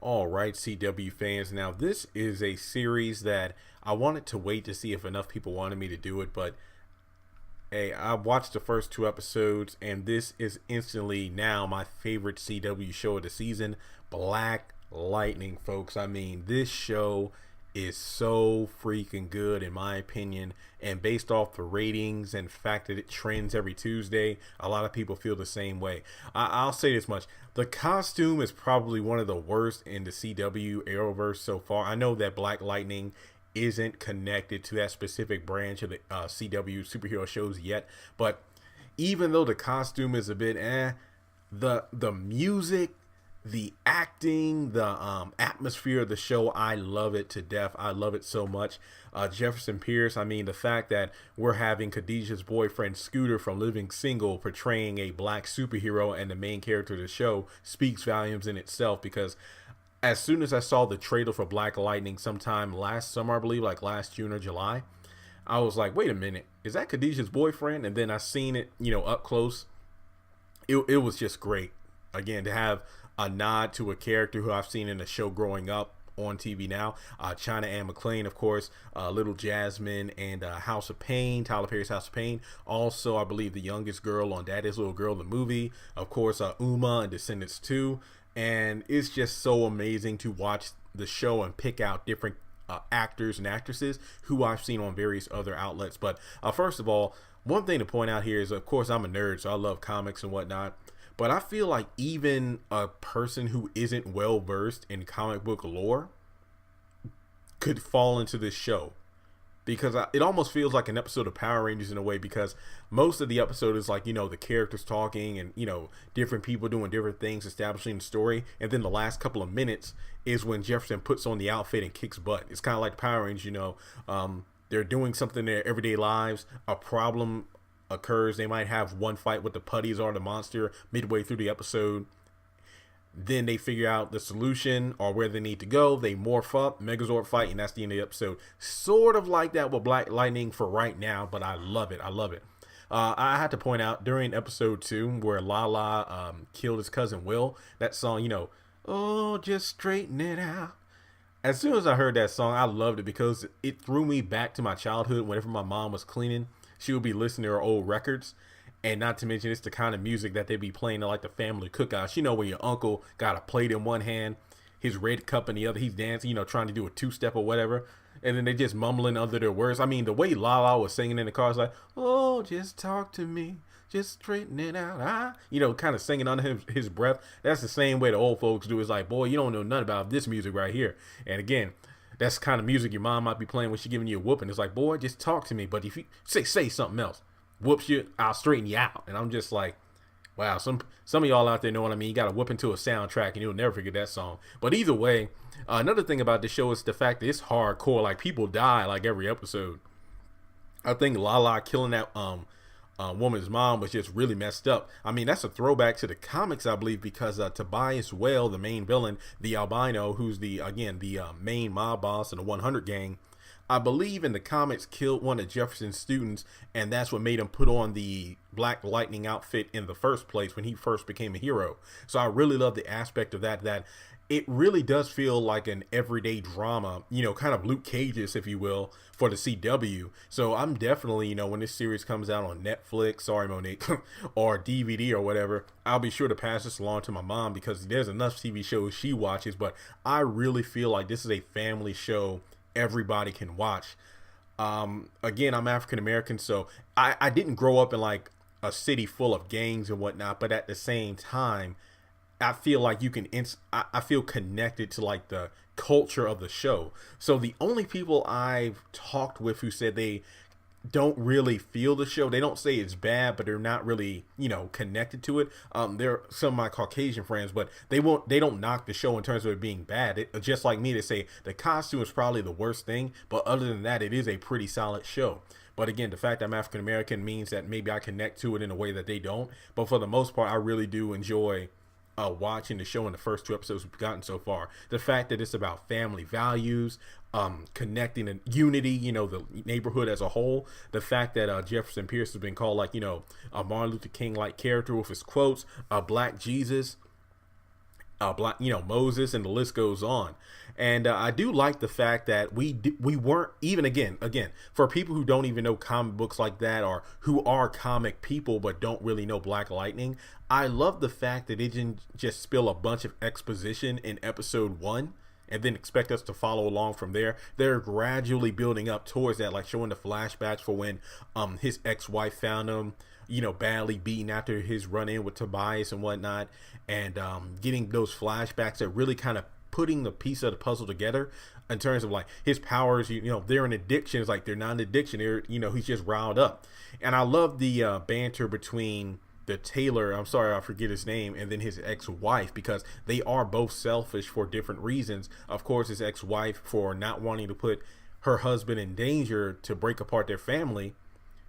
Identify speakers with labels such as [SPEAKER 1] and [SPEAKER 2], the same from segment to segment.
[SPEAKER 1] All right, CW fans. Now, this is a series that I wanted to wait to see if enough people wanted me to do it, but hey, I watched the first two episodes, and this is instantly now my favorite CW show of the season, Black Lightning, folks. I mean, this show is so freaking good, in my opinion, and based off the ratings and fact that it trends every Tuesday, a lot of people feel the same way. I'll say this much. The costume is probably one of the worst in the CW Arrowverse so far. I know that Black Lightning isn't connected to that specific branch of the CW superhero shows yet, but even though the costume is a bit the music, the acting, the atmosphere of the show, I love it to death. I love it so much. Jefferson Pierce, I mean, the fact that we're having Khadijah's boyfriend Scooter from Living Single portraying a black superhero and the main character of the show speaks volumes in itself, because as soon as I saw the trailer for Black Lightning sometime last summer, I believe, like last June or July, I was like, wait a minute, is that Khadijah's boyfriend? And then I seen it, up close. It was just great. Again, to have a nod to a character who I've seen in the show growing up on TV now. China Ann McClain, of course, Little Jasmine, and House of Pain, Tyler Perry's House of Pain. Also, I believe the youngest girl on Daddy's Little Girl, the movie. Of course, Uma and Descendants 2. And it's just so amazing to watch the show and pick out different actors and actresses who I've seen on various other outlets. But first of all, one thing to point out here is, of course, I'm a nerd, so I love comics and whatnot. But I feel like even a person who isn't well versed in comic book lore could fall into this show, because it almost feels like an episode of Power Rangers in a way, because most of the episode is like, the characters talking and, different people doing different things, establishing the story. And then the last couple of minutes is when Jefferson puts on the outfit and kicks butt. It's kind of like the Power Rangers, they're doing something in their everyday lives. A problem occurs. They might have one fight with the putties or the monster midway through the episode. Then they figure out the solution or where they need to go. They morph up, Megazord fight, and that's the end of the episode. Sort of like that with Black Lightning for right now, but I love it. I love it. I had to point out during episode 2 where Lala killed his cousin Will, that song, oh, just straighten it out. As soon as I heard that song, I loved it because it threw me back to my childhood. Whenever my mom was cleaning, she would be listening to her old records. And not to mention, it's the kind of music that they be playing at like the family cookouts. Where your uncle got a plate in one hand, his red cup in the other. He's dancing, trying to do a two-step or whatever. And then they just mumbling under their words. I mean, the way Lala was singing in the car is like, oh, just talk to me. Just straighten it out. Kind of singing under his breath. That's the same way the old folks do. It's like, boy, you don't know nothing about this music right here. And again, that's the kind of music your mom might be playing when she's giving you a whooping. It's like, boy, just talk to me. But if you say something else, whoops you, I'll straighten you out. And I'm just like, wow, some of y'all out there know what I mean. You got to whoop into a soundtrack and you'll never forget that song. But either way, another thing about the show is the fact that it's hardcore. Like, people die like every episode. I think Lala killing that woman's mom was just really messed up. I mean, that's a throwback to the comics, I believe, because Tobias Whale, the main villain, the albino, who's the main mob boss in the 100 gang, I believe in the comics killed one of Jefferson's students, and that's what made him put on the Black Lightning outfit in the first place when he first became a hero. So I really love the aspect of that it really does feel like an everyday drama, kind of Luke Cage's, if you will, for the CW. So I'm definitely, when this series comes out on Netflix, sorry Monique, or DVD or whatever, I'll be sure to pass this along to my mom, because there's enough TV shows she watches, but I really feel like this is a family show everybody can watch. Again, I'm African American, so I didn't grow up in like a city full of gangs and whatnot, but at the same time, I feel like I feel connected to like the culture of the show. So the only people I've talked with who said they don't really feel the show, they don't say it's bad, but they're not really connected to it, they're some of my Caucasian friends, but they don't knock the show in terms of it being bad. Just like me, to say the costume is probably the worst thing, but other than that, it is a pretty solid show. But again, the fact that I'm African American means that maybe I connect to it in a way that they don't, but for the most part, I really do enjoy watching the show in the first 2 episodes we've gotten so far. The fact that it's about family values, connecting and unity, the neighborhood as a whole. The fact that Jefferson Pierce has been called like, a Martin Luther King like character with his quotes, a Black Jesus. Black, Moses, and the list goes on. And I do like the fact that we weren't even again for people who don't even know comic books like that, or who are comic people but don't really know Black Lightning. I love the fact that they didn't just spill a bunch of exposition in episode 1 and then expect us to follow along from there. They're gradually building up towards that, like showing the flashbacks for when his ex-wife found him, badly beaten after his run-in with Tobias and whatnot, and getting those flashbacks that really kind of putting the piece of the puzzle together in terms of like his powers. They're an addiction. It's like they're not an addiction. They're, he's just riled up. And I love the banter between the tailor, I'm sorry, I forget his name, and then his ex-wife, because they are both selfish for different reasons. Of course, his ex-wife for not wanting to put her husband in danger to break apart their family.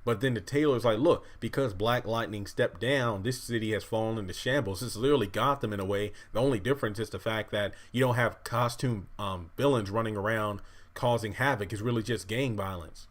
[SPEAKER 1] But then the tailor's like, look, because Black Lightning stepped down, this city has fallen into shambles. It's literally Gotham in a way. The only difference is the fact that you don't have costume villains running around causing havoc. It's really just gang violence.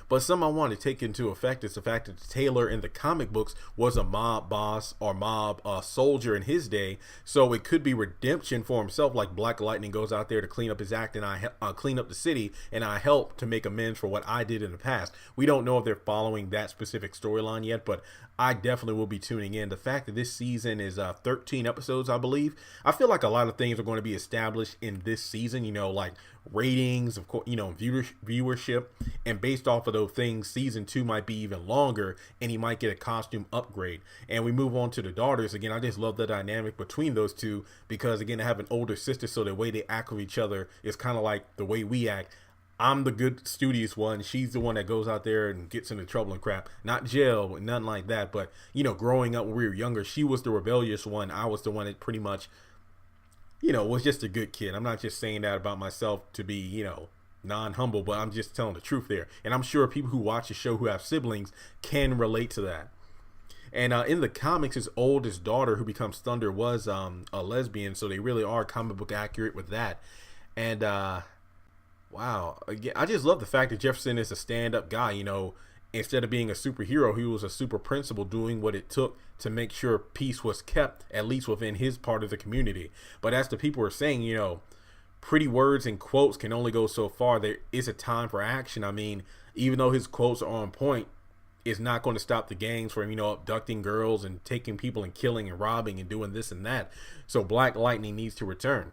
[SPEAKER 1] But something I want to take into effect is the fact that the tailor in the comic books was a mob boss or mob soldier in his day. So it could be redemption for himself, like Black Lightning goes out there to clean up his act, and I clean up the city, and I help to make amends for what I did in the past. We don't know if they're following that specific storyline yet, but I definitely will be tuning in. The fact that this season is 13 episodes, I believe, I feel like a lot of things are going to be established in this season, like ratings, of course, viewership, and based off of those things, season 2 might be even longer, and he might get a costume upgrade. And we move on to the daughters. Again, I just love the dynamic between those two, because again, they have an older sister, so the way they act with each other is kind of like the way we act. I'm the good, studious one. She's the one that goes out there and gets into trouble and crap. Not jail, nothing like that. But, growing up when we were younger, she was the rebellious one. I was the one that pretty much, was just a good kid. I'm not just saying that about myself to be, non-humble, but I'm just telling the truth there. And I'm sure people who watch the show who have siblings can relate to that. And in the comics, his oldest daughter, who becomes Thunder, was a lesbian. So they really are comic book accurate with that. And, wow. Again, I just love the fact that Jefferson is a stand-up guy. Instead of being a superhero, he was a super principal, doing what it took to make sure peace was kept, at least within his part of the community. But as the people are saying, pretty words and quotes can only go so far. There is a time for action. I mean, even though his quotes are on point, it's not going to stop the gangs from, abducting girls and taking people and killing and robbing and doing this and that. So Black Lightning needs to return.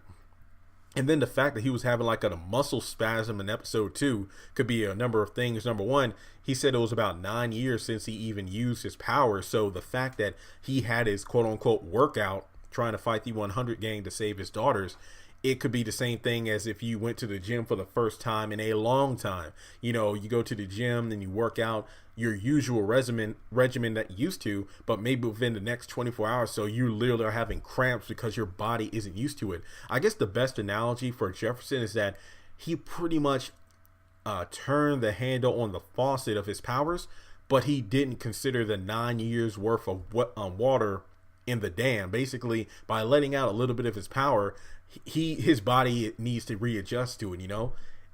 [SPEAKER 1] And then the fact that he was having like a muscle spasm in episode 2 could be a number of things. Number one, he said it was about 9 years since he even used his power. So the fact that he had his quote unquote workout trying to fight the 100 gang to save his daughters, it could be the same thing as if you went to the gym for the first time in a long time. You go to the gym and you work out your usual regimen that you used to, but maybe within the next 24 hours, so you literally are having cramps because your body isn't used to it. I guess the best analogy for Jefferson is that he pretty much turned the handle on the faucet of his powers, but he didn't consider the 9 years worth of water in the dam. Basically, by letting out a little bit of his power, his body needs to readjust to it.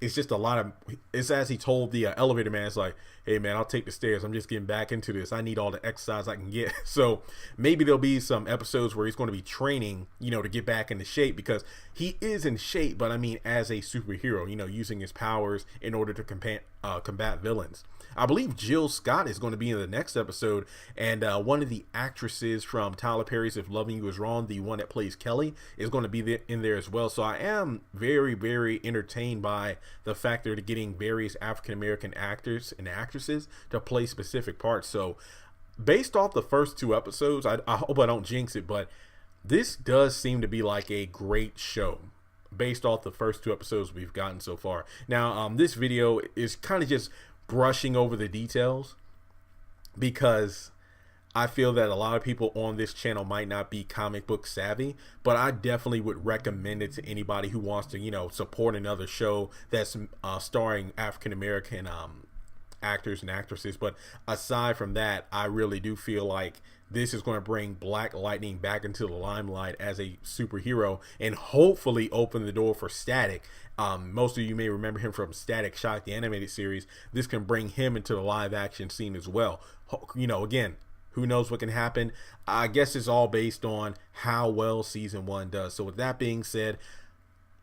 [SPEAKER 1] It's just a lot of, it's as he told the elevator man, it's like, hey man, I'll take the stairs, I'm just getting back into this, I need all the exercise I can get. So maybe there'll be some episodes where he's going to be training, to get back into shape, because he is in shape, but I mean as a superhero, using his powers in order to combat villains. I believe Jill Scott is going to be in the next episode, and one of the actresses from Tyler Perry's If Loving You Is Wrong, the one that plays Kelly, is going to be in there as well. So I am very, very entertained by the fact that they're getting various African-American actors and actresses to play specific parts. So based off the first 2 episodes, I hope I don't jinx it, but this does seem to be like a great show based off the first 2 episodes we've gotten so far. Now, this video is kind of just brushing over the details, because I feel that a lot of people on this channel might not be comic book savvy, but I definitely would recommend it to anybody who wants to, support another show that's starring African-American actors and actresses. But aside from that, I really do feel like this is going to bring Black Lightning back into the limelight as a superhero, and hopefully open the door for Static. Most of you may remember him from Static Shock, the animated series. This can bring him into the live action scene as well. Again, Who knows what can happen? I guess it's all based on how well season 1 does. So with that being said,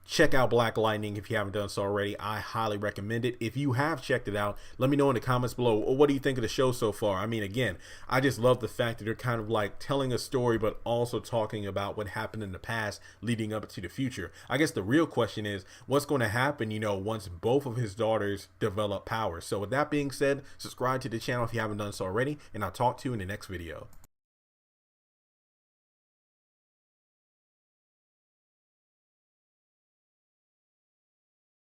[SPEAKER 1] check out Black Lightning if you haven't done so already. I highly recommend it. If you have checked it out, let me know in the comments below. What do you think of the show so far? I mean, again, I just love the fact that they're kind of like telling a story, but also talking about what happened in the past leading up to the future. I guess the real question is what's going to happen, once both of his daughters develop powers. So with that being said, subscribe to the channel if you haven't done so already, and I'll talk to you in the next video.